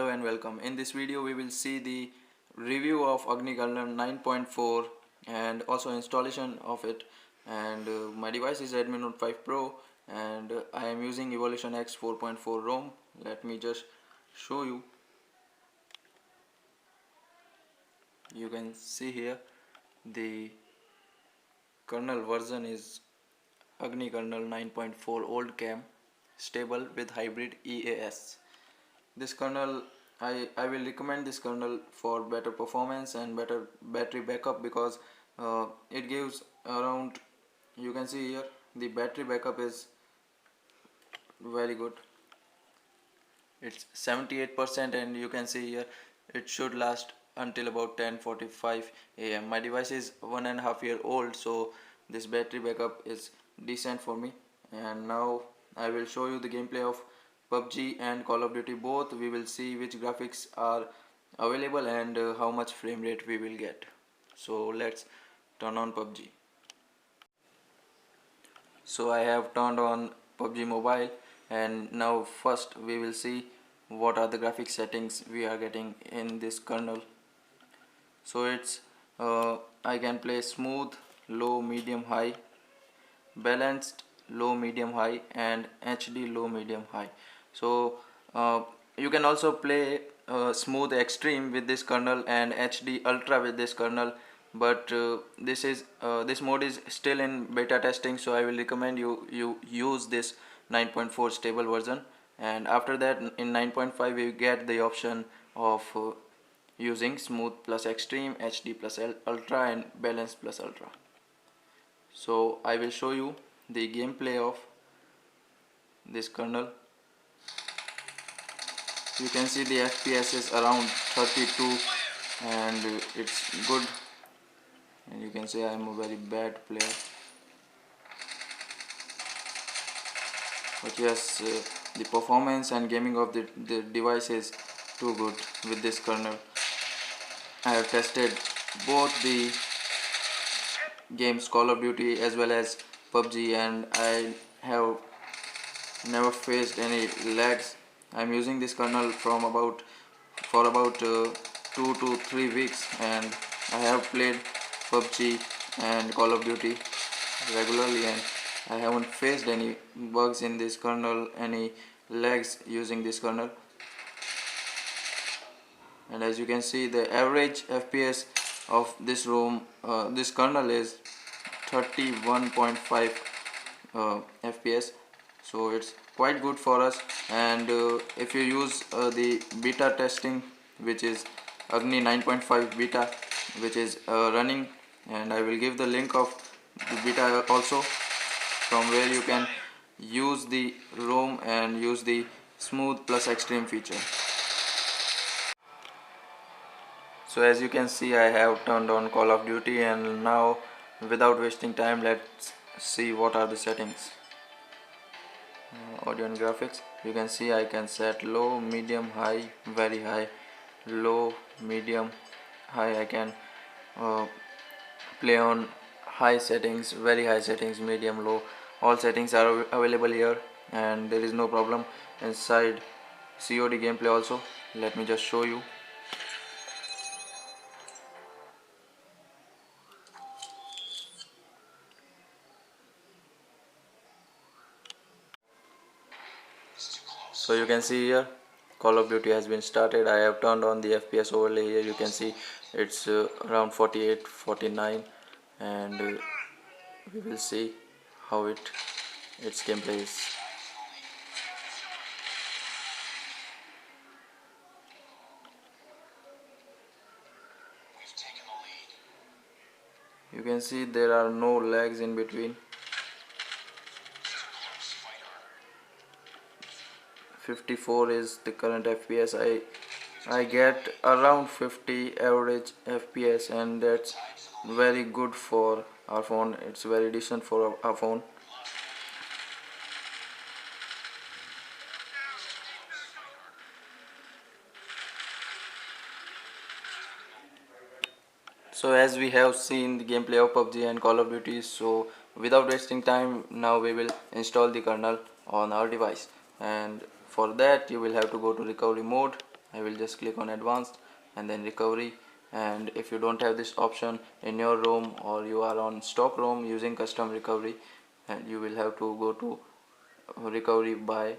Hello and welcome. In this video we will see the review of Agni Kernel 9.4 and also installation of it. And my device is Redmi Note 5 Pro and I am using Evolution X 4.4 ROM. Let me just show you. You can see here the kernel version is Agni Kernel 9.4 old cam stable with hybrid EAS. This kernel I will recommend this kernel for better performance and better battery backup because it gives around, you can see here, the battery backup is very good. It's 78% and you can see here it should last until about 10:45 a.m. My device is 1.5 years old, so this battery backup is decent for me. And now I will show you the gameplay of PUBG and Call of Duty both. We will see which graphics are available and how much frame rate we will get. So let's turn on PUBG. So I have turned on PUBG Mobile and now first we will see what are the graphic settings we are getting in this kernel. So it's I can play smooth, low, medium, high, balanced, low, medium, high, and HD, low, medium, high. So you can also play smooth extreme with this kernel and HD ultra with this kernel, but this mode is still in beta testing, so I will recommend you use this 9.4 stable version. And after that, in 9.5 you get the option of using smooth plus extreme, HD plus ultra, and balance plus ultra. So I will show you the gameplay of this kernel. You can see the FPS is around 32 and it's good, and you can see I am a very bad player, but yes, the performance and gaming of the device is too good with this kernel. I have tested both the games Call of Duty as well as PUBG and I have never faced any lags. I am using this kernel for about 2 to 3 weeks and I have played PUBG and Call of Duty regularly and I haven't faced any bugs in this kernel, any lags using this kernel. And as you can see, the average FPS of this ROM, this kernel is 31.5 FPS, so it's quite good for us. And if you use the beta testing, which is Agni 9.5 beta, which is running, and I will give the link of the beta also, from where you can use the ROM and use the smooth plus extreme feature. So as you can see, I have turned on Call of Duty, and now without wasting time, let's see what are the settings. Audio and graphics, you can see I can set low, medium, high, very high, low, medium, high. I can play on high settings, very high settings, medium, low. All settings are available here and there is no problem. Inside COD gameplay also, let me just show you. So you can see here Call of Duty has been started. I have turned on the FPS overlay here. You can see it's around 48, 49, and we will see how its gameplay is. You can see there are no lags in between. 54 is the current FPS. I get around 50 average FPS, and that's very good for our phone. It's very decent for our phone. So as we have seen the gameplay of PUBG and Call of Duty, so without wasting time, now we will install the kernel on our device. And for that you will have to go to recovery mode I will just click on advanced and then recovery. And if you don't have this option in your ROM, or you are on stock ROM using custom recovery, and you will have to go to recovery by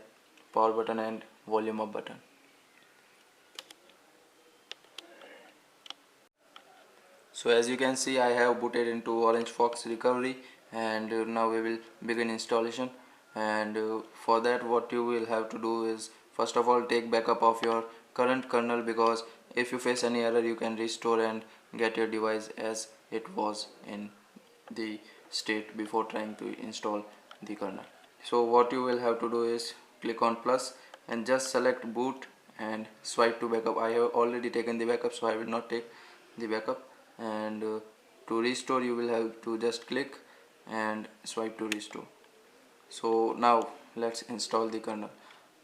power button and volume up button. So as you can see, I have booted into Orange Fox recovery, and now we will begin installation. And for that, what you will have to do is, first of all, take backup of your current kernel, because if you face any error, you can restore and get your device as it was in the state before trying to install the kernel. So what you will have to do is click on plus and just select boot and swipe to backup. I have already taken the backup, so I will not take the backup. And to restore, you will have to just click and swipe to restore. So now let's install the kernel.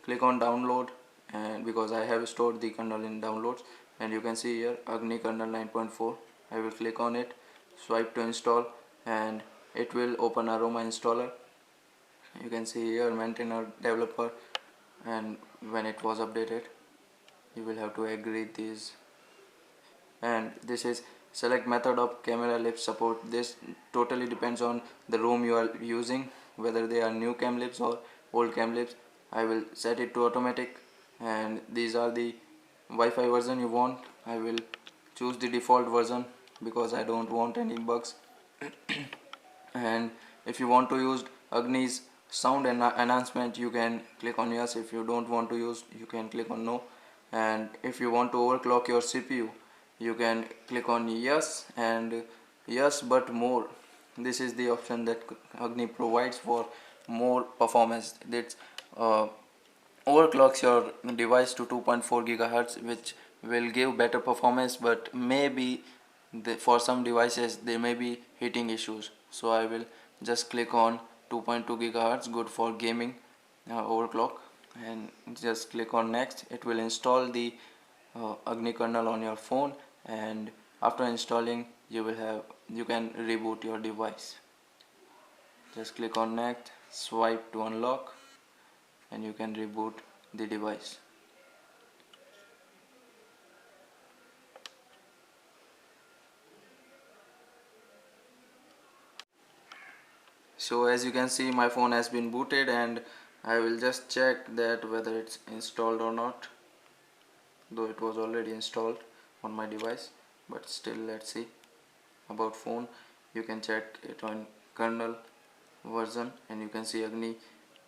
Click on download, and because I have stored the kernel in downloads, and you can see here Agni Kernel 9.4. I will click on it, swipe to install, and it will open Aroma installer. You can see here maintainer developer, and when it was updated, you will have to agree these. And this is select method of camera lips support. This totally depends on the ROM you are using, whether they are new cam lips or old cam lips. I will set it to automatic, and these are the Wi-Fi version you want. I will choose the default version because I don't want any bugs. And if you want to use Agni's sound enhancement, you can click on yes. If you don't want to use, you can click on no. And if you want to overclock your CPU, you can click on yes and yes but more. This is the option that Agni provides for more performance. That overclocks your device to 2.4 gigahertz, which will give better performance, but maybe for some devices there may be heating issues. So I will just click on 2.2 gigahertz, good for gaming overclock, and just click on next. It will install the Agni kernel on your phone, and after installing, you can reboot your device. Just click on next, swipe to unlock, and you can reboot the device. So as you can see, my phone has been booted, and I will just check that whether it's installed or not, though it was already installed on my device, but still let's see. About phone, you can check it on kernel version, and you can see Agni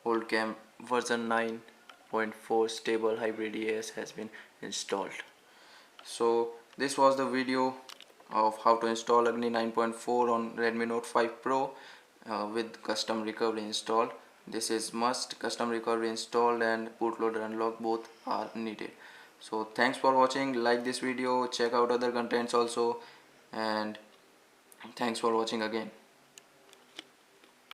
old cam version 9.4 stable hybrid EAS has been installed. So this was the video of how to install Agni 9.4 on Redmi Note 5 Pro with custom recovery installed. This is must. Custom recovery installed and bootloader unlock both are needed. So thanks for watching. Like this video, check out other contents also, and thanks for watching again.